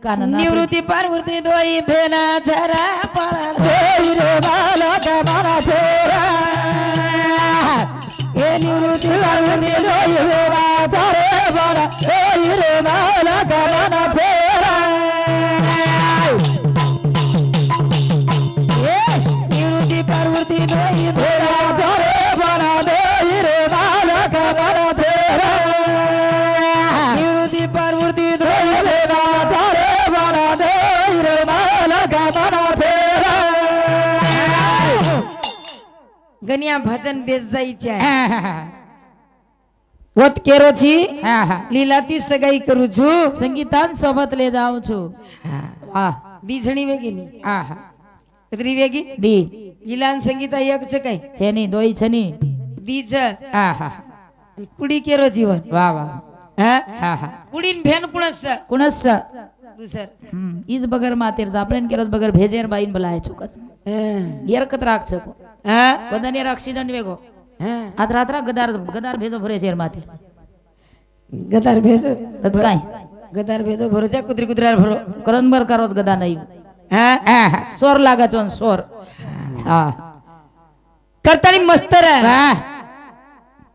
कानना निवृत्ती पार्वती दोई भेना झरा पळा रे बाला कमाना छोरा हे निवृत्ती पार्वती दोई भेना झरे बड़ा रे बाला कमाना छोरा हे निवृत्ती पार्वती दोई भेना झरे बड़ा रे बाला कमाना छोरा निवृत्ती पार्वती दोई भेना झरे बड़ा रे बाला कमाना छोरा गनिया भजन बेस जायचे वत केरोची લીલાતી સગાઈ કરું છું સંગીતાન સોબત લે જાઉં છું હા દીજણી વેગીની હા હા કદરી વેગી ડી લીલાન સંગીતા એક છે કઈ છેની દોઈ છની દીજ હા હા કુડી કેરો જીવન વાહ વાહ હા હા હા કુડીન ભેન કુણસ कुणस दुसर इज बगर मातेर जापळेन केरोत बगर भेजेर बाईन बलाय चुकत येरकत राख छको હા बदनेर एक्सिडेंट वेगो હા आत रात्रा गदार गदार भेजो भरे शेर माते ગદાર ભેજો तत काय ગદાર ભેજો ભરો જા કુદરી કુદરાર ભરો करनबर करोत गदा नाही હા सोर लागा चोन सोर हा करतानी मस्तर वाह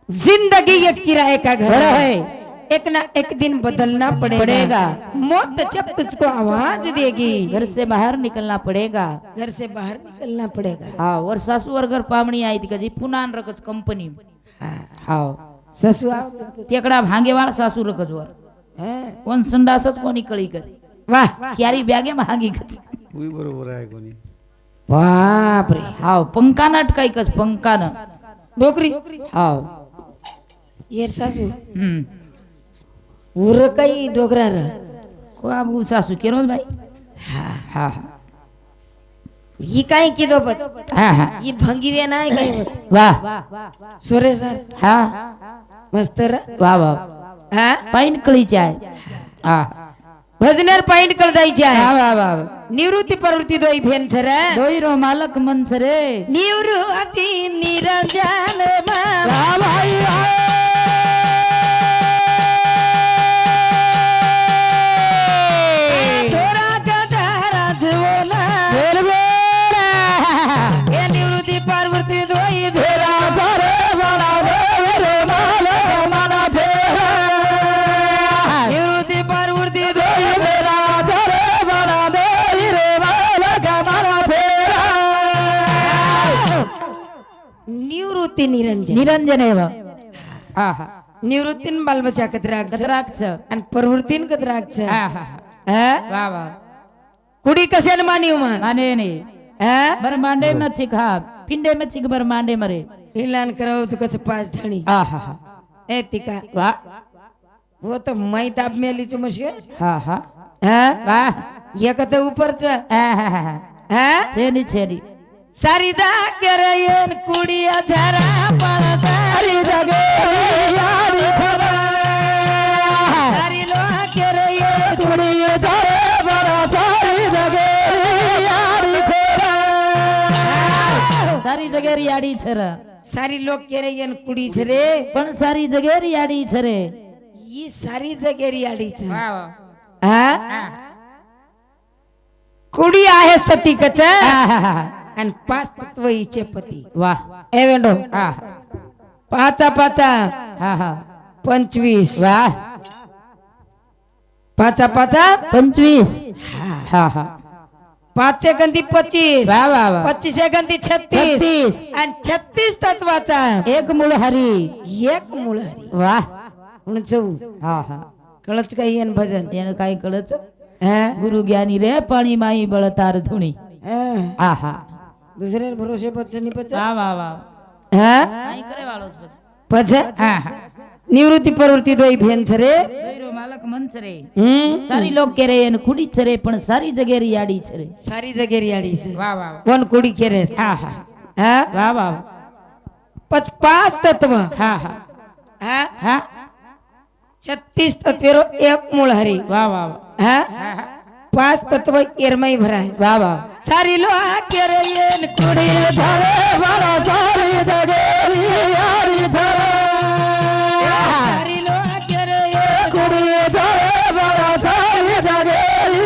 जिंदगी एक किराए का घर बड़ा है है एक ना एक दिन बदलना पड़ेगा मौत जब तुझको आवाज देगी घर से बाहर निकलना पड़ेगा घर से बाहर निकलना पड़ेगा हाँ और सासू और घर पामणी आई थी कजी पुनान रकच कंपनी हाँ ससु तेकड़ा भांगे वाला सासू रकच वर कोण संडासच कोणी कळी कच वाह क्यारी ब्यागे भांगी कच तुम्ही बरोबर आहे कोणी बाप रे हाँ पंकान अटकाई कच पंकान डोकरी हाँ येर सासू उर काही डोकरार को अब सासू केरो भाई हाँ हाँ ही काय किदो बच हाँ हाँ ही भंगी वे नाही काही होत वाह सोरे सर हाँ मस्तर वाह वाह हा पाइन कळी चाय हाँ भजनेर पॉइंट कळ जायचे वाह आहे वाह वाह निवृत्ती प्रवृत्ती दोई भेन छर दोईरो मालक मन रे निवृत्ती निरंजन मा वाह भाई थोरा गदारा झोला हे निवृत्ती पार्वती दोई भेला निवृत्ती पार्वती दोई भेला निवृत्ती निरंजन निरंजन एव हा हा निवृत्तीन बालबच्चा कतराक द्राक्ष आणि प्रवृत्तीन कतराक हा हा हा वाह वाह कुडी कशाने मानी उमा माने ने हा बर मांडे में छिका पिंडे में छिक बर मांडे मरे हिलान कराव तू कच पाच धणी हा हा हा ए तिका वाह वो तो मै ताप मेली चु मशे हा हा हा वाह ये कत ऊपरच हा हा हा हा छेनी छेनी सारीदा करयन कुडिया झरा पण सारी जगे यारी खबा सारी लो करयन तुड़ी धरे बड़ा सारी जगे यारी खबा सारी जगे याडी छर सारी लोग करयन कुडी छरे पण सारी जगे याडी छरे ही सारी जगेरी आडी छ वाह हा कुडी आहे सती कच वाह आणि पाच तत्व हिचे पती वाह ए वेंडो हा पाचा पाचा हा हा 25 वाह पाचा पाचा 25 हा हा पाचशे गंती 25 वाह वाह वाह 25 गंती 36 36 आणि 36 तत्वाचा एक मूळ हरी एक मूळ हरी वाह म्हणून चौ हा हा कळच काही येन भजन यानं काय कळच हा गुरु ज्ञानी रे पाणी माई बळतार धुणी हा. हा हा दुसऱ्या भरोसे पचनी पच वाह वाह वाह हा काय करे वाळोस बस पच हा हा निवृत्ती प्रवृत्ती दोई भेन छरे दोईरो मालक मंच रे हम्म सारी लोग के रे एन कुडी छरे पण सारी जगेरी याडी छरे सारी जगेरी आडी से वाह वाह कोण कुडी केरे हा हा हा वाह वाह पाच तत्व हा हा हा हा 36 तत्वेरो एक मूळ हरी वाह वाह हा हा हा पाच तत्व एरमई भराय वाह वाह सारी लो केरे येन कुडी धरे बड़ा सारी जगेरी यारी धरे सारी लो केरे येन कुड़ी धरे बड़ा सारी जगेरी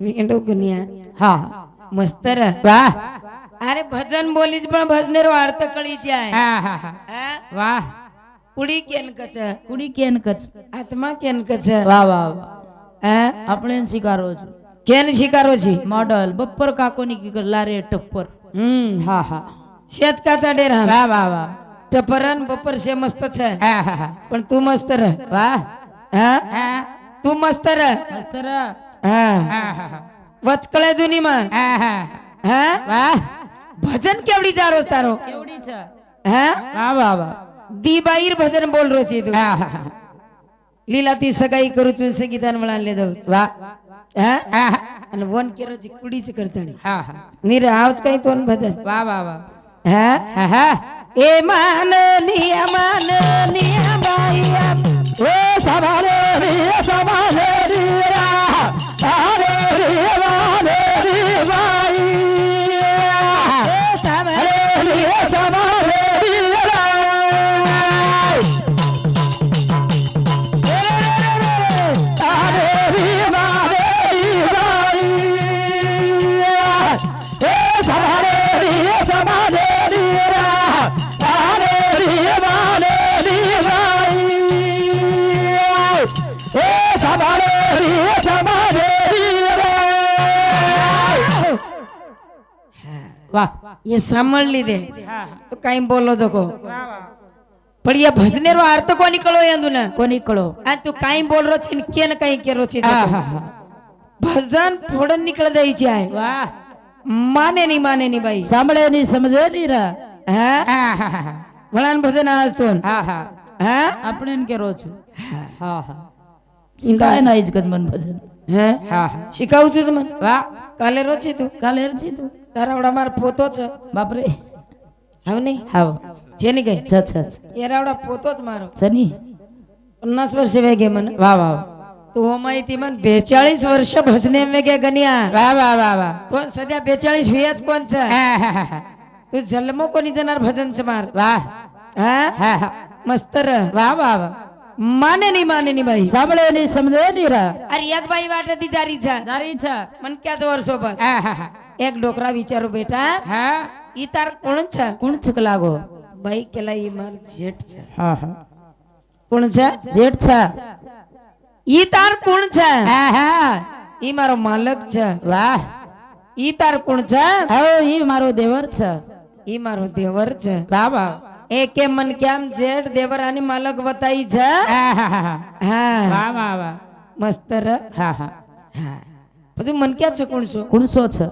વીંડો ગુનિયા હા મસ્તર વાહ અરે ભજન બોલી જ પણ ભજનેરો અર્થ કળી જાય હા હા હા હા વાહ કુડી કેન કચ કુડી કેન કચ આત્મા કેન કચ વાહ વાહ વાહ હા આપણે સ્વીકારો છો કેન શિકારો છે મોડલ બપ્પર કાકોની કી લારે ટપ્પર હા હા શેત કાતા ડેરા વાહ વાહ વાહ ટપરન બપર છે મસ્ત છે હા હા હા પણ તું મસ્ત રહ વાહ હા હા તું મસ્ત રહ મસ્તર હા હા હા હા વચકળે દુનીમાં હા હા હા વાહ ભજન કેવડી જારો તારો કેવડી છે હા વાહ વાહ વાહ દીબાઈર ભજન બોલ રો છે તું હા હા હા લીલાતી સગાઈ કરું છું સંગીતાન વળા લે દઉં વાહ હા હા હા અને વન કેરો છે કુડી જ કરતાણી હા હા નીર આવજ કઈ તો ભજન વાહ વાહ વાહ હા હા હા એ માન બાઈ ઓ સવારે રે સવારે રે સવારે રે વાલે રે ભાઈ એ સાવરે રે સવારે રે તારે રે વાલે રે ભાઈ એ સવારે રે સવારે રે તારે રે વાલે રે ભાઈ એ સવારે રે સવારે રે વાહ ये સાંભળ લીધે હા તો કઈ બોલો તો કો વાહ વાહ પણ ये ભજનેરો અર્થ કો નીકળો યાદુ ને કોની કળો આ તું કઈ બોલ રો છે ને કેન કઈ કેરો છે હા હા હા ભજન ફોડન નીકળ દઈ છે વાહ માને ની બાઈ સાંભળે ની સમજે ની રા હા હા હા હા વળાન ભજન આજ તો હા હા હા આપણે એમ કેરો છું હા હા ઈંડા. શીખાય ના જ ગજમન ભજન હે હા હા શીખાવું છું તમને વાહ કાલે રો છે તું કાલે હેરજી તું તારાવડા માર પોતો છે બાપરે હવે નહીં હાવ છે ની ગઈ છ છ એરાવડા પોતો જ મારો સની 50 વર્ષ વેગે મને વાહ વાહ તો ઓમાઈથી મને 42 વર્ષ ભજને વેગે ગન્યા વાહ વાહ વાહ વાહ તો સદ્યા 42 વ્યાજ કોણ છે હા હા હા હા તું જન્મો કોની જનાર ભજન છે માર વાહ હા હા હા મસ્તર વાહ વાહ વાહ માને ની ભાઈ સાંભળે ની સમજે ની રા અરે એક ભાઈ વાટેથી જારી છે દારી છે મન ક્યાં તો વર્ષો બાદ હા હા હા એક ડોકરા વિચારો બેટા હા ઈ તાર કોણ છે કોણ છક લાગો ભાઈ કેલા ઈ માર જેઠ છે હા હા કોણ છે જેઠ છે ઈ તાર કોણ છે હા હા ઈ મારો માલક છે વાહ ઈ તાર કોણ છે હવે ઈ મારો દેવર છે ઈ મારો દેવર છે વાહ વાહ એ કે મન કેમ જેઠ દેવરાની માલક વતાઈ છે હા હા હા હા હા વાહ વાહ વાહ મસ્તર હા હા હા બધું મન ક્યાં છે કોણ છો કુણસો છે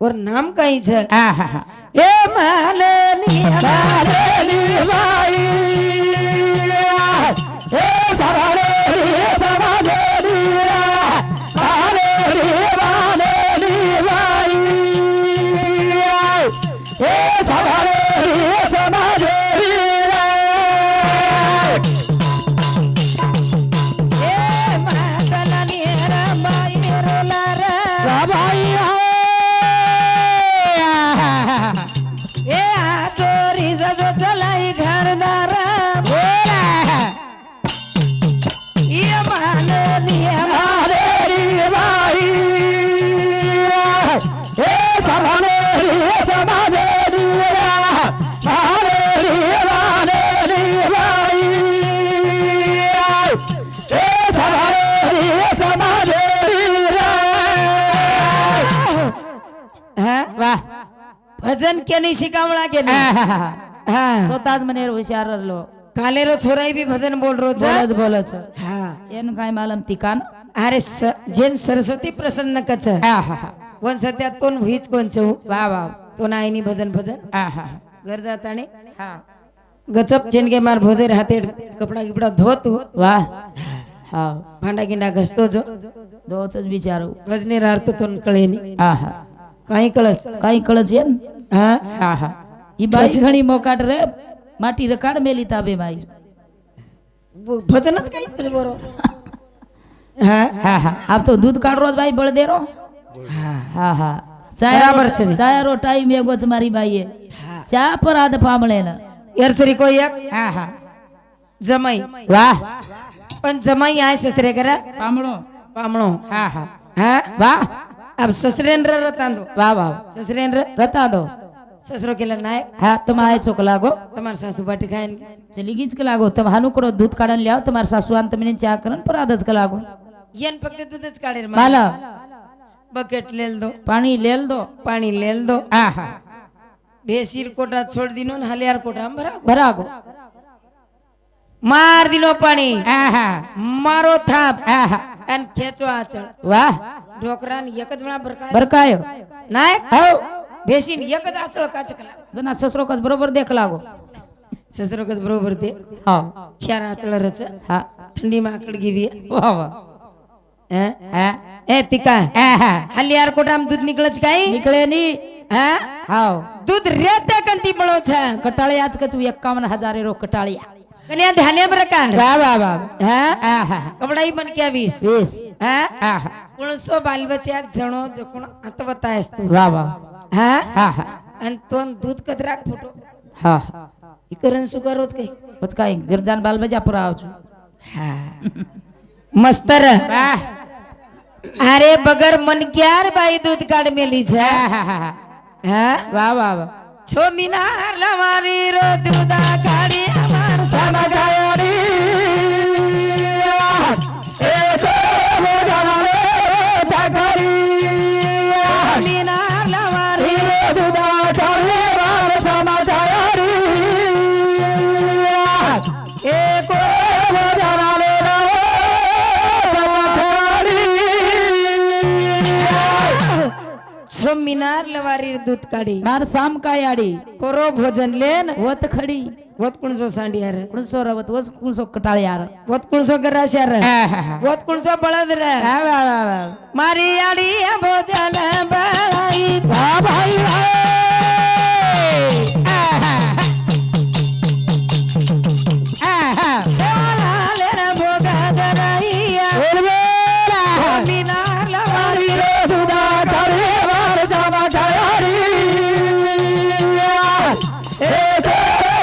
ઓર નામ કઈ છે હા હા હા એ માલની મારેલી બાઈ એ સવારે રે સવારે રે મારેલી વાલેલી બાઈ એ સવારે રે સવારે રે એ માદલની રંબાઈ રોલારા બાઈ એ આ ચોરી સજો ચલાઈ ઘરનારા ઈ માલની મારેલી બાઈ એ સવારે રે સવારે રે મારેલી વાલેલી બાઈ એ સવારે રે સવારે રે હા વાહ ભજન કેની શીખામણા કે હા પોતા જ મને હોશિયાર લો કાલેરો છોરાઈ બી ભજન બોલ રો છે બોલે છે હા એનું કાંઈ માલમ તીકાન અરે જેન સરસ્વતી પ્રસન્ન કચ હા હા હા વન સત્યા કોણ વીજ કોણ છે વાહ વાહ તો ના એની ભજન હા હા ઘર જાતાણી હા ગચપ જેન કે માર ભોજેર હાથે કપડા કપડા ધોતું વાહ હા ભાંડા ગીંડા ઘસતો જો દો જ વિચારું ભજને રાત તો કળે ની હા હા કાઈ કળસ કઈ કળ છે ને હા હા હા ઈ બાઈ ઘણી મોકાટ રે માટી રકાડ મેલી તાબે માઈ ભજન જ કઈ બોરો હા હા હા આપ તો દૂધ કાઢરો જ બાઈ બળદેરો હા હા બરાબર છે ને. ચાયરો ટાઈમ એગો છે મારી બાઈએ હા ચા પર આદ પામળે ને યરસરી કોઈ એક હા હા જમાઈ વાહ પણ જમાઈ આ સસરે કરે પામળો પામણો હા હા हाँ वाह अब ससरेंद्र रतांदो वाह वाह ससरेंद्र रता दो ससरो केला नायक હા તમે આય છો કલાગો તમાર સાસુ બાટી ખાઈને ચલી ગીચ કલાગો તમે હાનું કરો દૂધ કાઢન લ્યાવ તમાર સાસુ આન તમને ચા કરન પર આદજ કલાગો યન ફક્ત દૂધ જ કાઢે માલા બકેટ લેલ દો પાણી લેલ દો પાણી લેલ દો આહા બે શીર કોટા છોડ દીનો ને હલિયાર કોટા ભરાગો ભરાગો માર દીનો પાણી આહા મારો થાપ આહા અન ખેંચો આચળ વાહ ઢોકરા ને એક જ વણા બરકાય બરકાયો નાયક હાઉ બેસીન એક જ આચળ કાચકલા જના સસરો કદ બરોબર દેખ લાગો સસરો કદ બરોબર દે હા ચાર આચળ રચ હા ઠંડી માં આકડ ગીવી વાહ વાહ હે હા એ તિકા આહા હલિયાર કોટામ દૂધ નીકળે છે કાઈ નીકળે ની હે હાઉ દૂધ રેતા કંતી મળો છે કટાળી આજ કે તું 51,000 રો કટાળિયા કન્યા ધાન્ય પ્રકાર વાહ વાહ વાહ હે આહા કપડાઈ બન કે આવીશ 20 હે આહા 100 બાલ બચ્યા જણો જકોણ આત બતાયસ તું વાહ વાહ હે આહા અન તોન દૂધ કદરાક ફોટો હા ઈ કરન શું કરો કઈ પછી કાઈ ગરજાન બાલ બજા પર આવજો હા મસ્તર વાહ અરે બગર મન ક્યાર બાઈ દૂધ કાઢ મેલી છે આહા હે વાહ વાહ વાહ છો મિનાર લવારી રો દૂધા કાઢી અમાર સમજાયડી એ તો મોજારે જાગરી મિનાર લવારી રો દૂધા કાઢી અમાર સમજાયડી એ કો મોજારે છો મિનાર લવારી દૂધ કાઢી માર સામ કાયાડી કોરો ભોજન લેન વત ખડી વત કુણસો સાંડી હારે કુણસો રવત વસ કુણસો કટાળી યાર વત કુણસો ગરાશ હારે આહા વત કુણસો બળદ રે વાહ વાહ વાહ વાહ મારી આડી ભોજન બળાઈ વાહ ભાઈ વાહ આહા આહા છોલા લેન ભોગા દરાઈયા બોલબોલા મિનાર લવારી રે દુદા કરે વાર સમા કાયાડી એ તો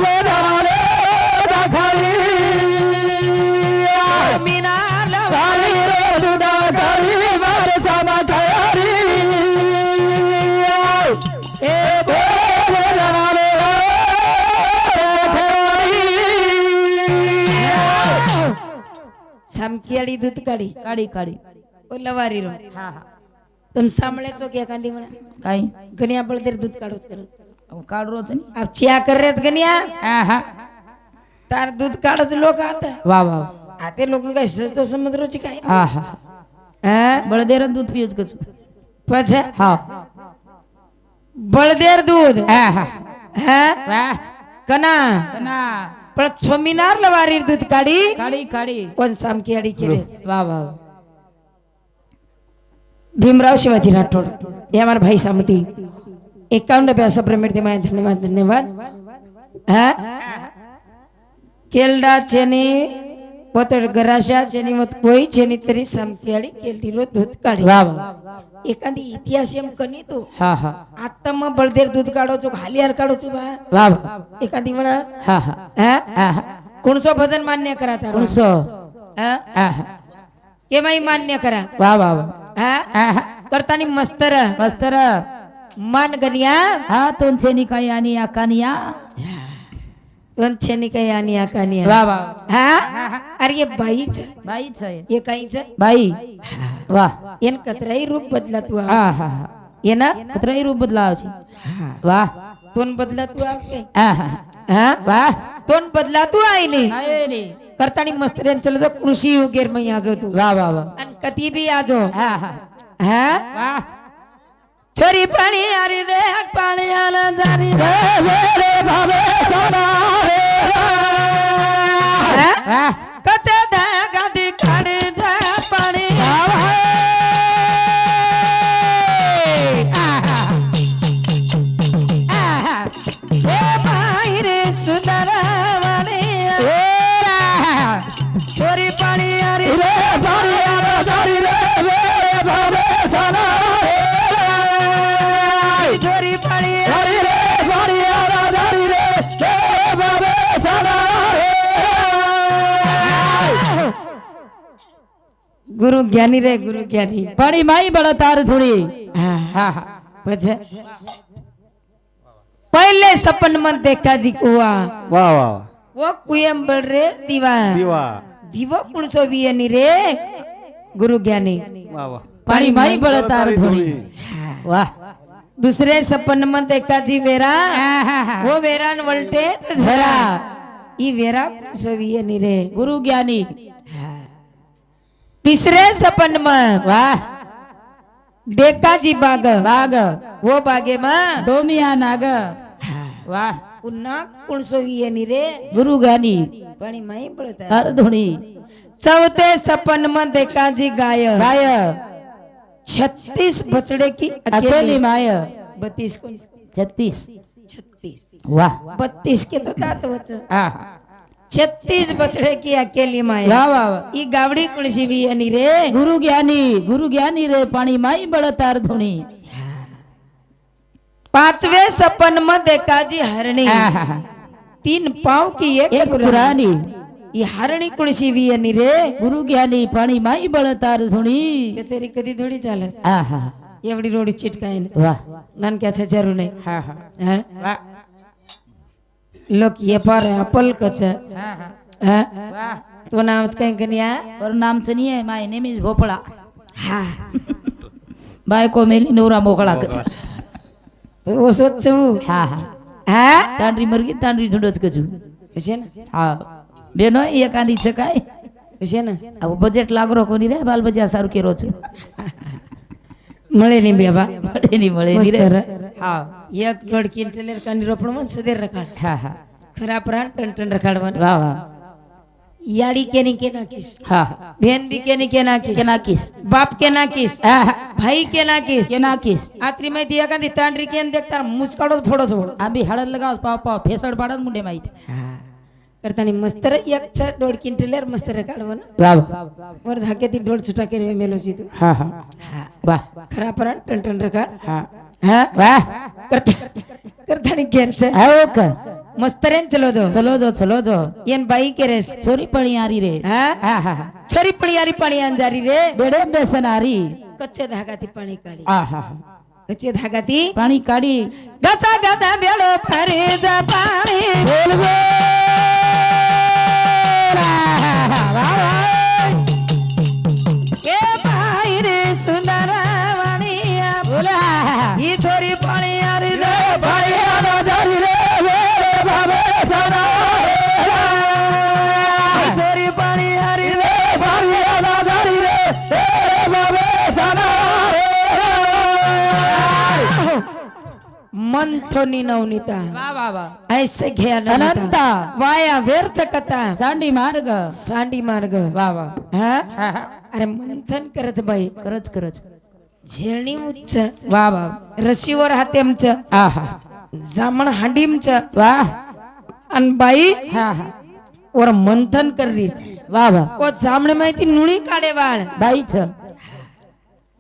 બોલાલે દાખરી મિનાર લવારી રે દુદા કરે વાર સમા કાયાડી એ બોલાલે સામકીયાડી દૂધ કાઢી કાડી કાડી ઓ લવારી રો હા હા તમે સાંભળે તો કે કાંદી વણા કાઈ ગનિયા બળદેર દૂધ કાઢો જ કરો હું કાઢરો છે ને આપ ચિયા કર રે ગનિયા આહા તાર દૂધ કાઢ જ લોક આતા વાહ વાહ આતે લોકો કઈ સસ્તો સમુદ્ર છે કાઈ આહા હે બળદેર દૂધ પીવું જ કશું પછી હા બળદેર દૂધ આહા હે વાહ કના ના પણ છોમીનાર લવારી દૂધ કાઢી કાડી કાડી કોણ સામકીયાડી કરે વાહ વાહ भीमराव शिवाजी राठोड ये हमारे भाई सामती 51 पैसा पेमेंट दे धन्यवाद धन्यवाद हाँ केलडा चेनी पोतर गराशा चेनी मत कोई चेनी तरी सामकेड़ी केलडी रो दूध काढी वाह वाह एखादी इतिहास एम कनी तो હા હા आत्मा बळदेर दूध काढो છો हालियार काढो છો बा વાહ વાહ एखादी म्हणा હા હા हाँ આહા कोणसो भजन मान्य करा तारो 300 हाँ આહા केमाई मान्य करा વાહ વાહ વાહ हाँ આહા करतानी मस्तर મસ્તર मान गनिया હા તોન છે ની કાઈ આની આ કાનિયા तुम छेनी कहीं आनी आकानिया વાહ વાહ हाँ अरे ये बाई छ બાઈ છે ये कहीं छ બાઈ વાહ येन कतराई रूप बदला तू आ હા હા હા ये ना કતરાઈ રૂપ બદલાવ છે વાહ तोन बदला तू आ कहीं આહા हाँ વાહ तोन बदला तू आई नहीं આયે ની करतानी मस्तरेन चलो तो कृषि उगेर में आ जो तू વાહ વાહ વાહ अन कती भी आ जो હા હા हाँ વાહ छोरी पानी आरी दे पानी आना जारी रे રે ભાવે સોના हाँ વાહ कचे धा गादी काढ़ी जा पानी ए माई रे सुंदरवानी छोरी पानी आरी रे छोरी पानी आरी ગુરુ જ્ઞાની રે ગુરુ જ્ઞાની પાણી માઈ બળ તાર થોડી હા હા હા પછી पहले सपन में देखा जी कुआ वाह वाह वो कुएं बढ़ रे दीवा दीवा दीवा कौन सो भी है नी रे गुरु ज्ञानी वाह वाह पाणी माई बळ तार થોડી વાહ दूसरे सपन में देखा जी वेरा આહાહા. वो वेरा न वल्टे જરા ई वेरा कौन सो भी है नी रे ગુરુ જ્ઞાની तीसरे सपन में વાહ देखा जी बाग વાગ वो बागे में ડોમિયા નાગ વાહ उन्ना कौन सो भी है नी रे ગુરુ જ્ઞાની पानी माई पड़ता તાર ધોણી चौथे सपन में देखा जी गाय ગાય 36 बछड़े की અકેલી अकेली માય 32 कौन 36 36 વાહ 32 के तो दांत बचे આહા 36 बछड़े की अकेली माया વાહ વાહ વાહ. ई गावड़ी कौन सी भी है नी रे ગુરુ જ્ઞાની રે પાણી માઈ બળ તાર ધોણી पांचवे सपन में देखा जी हरणी આહાહા. 3 पाँव की एक એક पुरानी પુરાની ये हरणी कौन सी भी है नी रे ગુરુ જ્ઞાની પાણી માઈ બળ તાર ધોણી के तेरी कदी थोड़ी चाले આહા एवढी रोडी चिटकाय ने વાહ नन क्या छे जरूर नहीं હા હા हैं વાહ लोग ये पार अपल कच હા હા हैं વાહ तो नाम कहीं कनिया और नाम से नहीं है माय नेम इज भोपळा हाँ बायको मेली नवरा मोकळा कच वो सोच हा हा हाँ तांडरी मरगी तांडरी ढूंढच कजू कशे ना हा बेनो एकांदी છે કાય कशे ना अब बजेट लागरो कोनी रे बाल बजा सारू केरो છું મળે નહીં બેબા મળે ની રે હા એક દોઢ ક્વિન્ટલ કાની રોપણ માં સદેર રખાડ હા હા ખરા પ્રાણ ટન ટન રખાડવાનું વાહ વાહ याड़ी के नहीं के नाकिस હા बहन भी के नहीं के नाकिस કે નાખીશ बाप के नाकिस હા હા भाई के नाकिस કે નાખીશ आत्री में दिया का तांडरी के देखता मुस्काड़ो फोड़ो छोड़ो આ બી હળદ લગાવ પાવ પાવ ફેસડ પાડન મુંડે માઈ हाँ करता नहीं मस्तर एक छ दौड़ क्विंटल मस्तर रखाड़वन વાહ વાહ और धाके ती दौड़ छुटा के मेलो सी तू હા હા हाँ વાહ खरा प्राण टन टन रखाड़ હા हाँ વાહ करता करता नहीं घेर छ આવો કે मस्तरेन चलो दो ચલો જો येन बाई के रेस છોરી પણી આરી રે हाँ હા હા હા छरी पणियारी पानी अंजारी रे બેડે બેસન આરી कच्चे धागा थी पानी काढ़ी હા હા कच्चे धागा थी પાણી કાઢી गसा गदा बेड़ो फरे जा पानी બોલ બોલ વાહ વાહ के भाई रे सुंदर वाणिया બોલા ये छोरी पणियारी रे ભાઈ આનો જારી રે રે બાબે સના ये छोरी पणियारी रे ભાઈ આનો જારી રે રે બાબે સના मंथोनी नवनीता વાહ વાહ વાહ ऐसे घ्या अनंता वाया व्यर्थ कथा સાંડી मार्ग सांडी मार्ग વાહ વાહ हाँ હા હા अरे मंथन करत बाई કરજ झेळणी उच्च વાહ વાહ रशीवर हातेमच હા હા जामण हांडीमच વાહ अन बाई હા हा और मंथन कर रही વાહ વાह वो जामण माहिती नुणी काढे वाळ બાઈ છે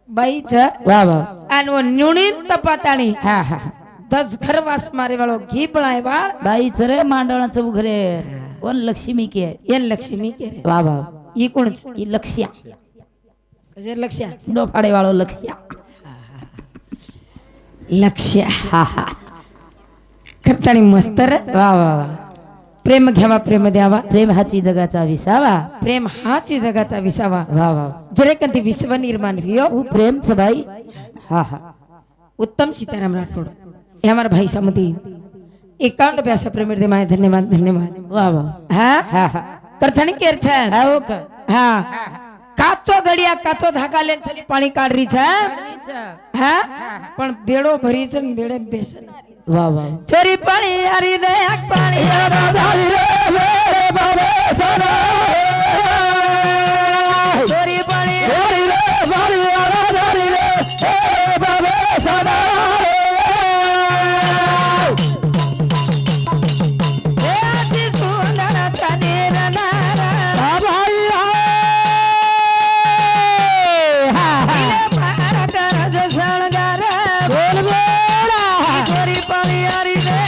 बाई छ વાહ વાહ अन वो नुणी तपाताणी હા હા 10 खरवास मारे वाळो घी पळाय वाळ बाई છે રે માંડણાचं उघरे कोण लक्ष्मी के येन लक्ष्मी के रे વાહ વાહ ई कोण ઈ લક્ષ્યા कसे लक्ष्या નો ફાડે વાળો લક્ષ્યા लक्ष्या હા હા करताणी मस्तर વાહ વાહ વાહ प्रेम घ्यावा प्रेम द्यावा प्रेम हाची जगाचा विसावा प्रेम हाची जगाचा विसावा वाह वाह जरे कंती विश्व निर्माण हुयो वो प्रेम છે भाई હા હા उत्तम सीताराम राठौड़ ये हमारा भाई समती 51 पैसा प्रेम दे माय धन्यवाद धन्यवाद વાહ वाह हाँ હા હા करताणी केर छ હા ઓકે हाँ काचो घड़िया काचो धागा लेन छली पाणी काढ रही छ हाँ पण बेड़ो भरी छ ने बेड़े बेसन વાહ વાહ चोरी पाणी हरी दे आग पाणी चोरी पाणी ऐसी सुंदर तनेर नारा इले पार करज शणगार चोरी पाणी हरी दे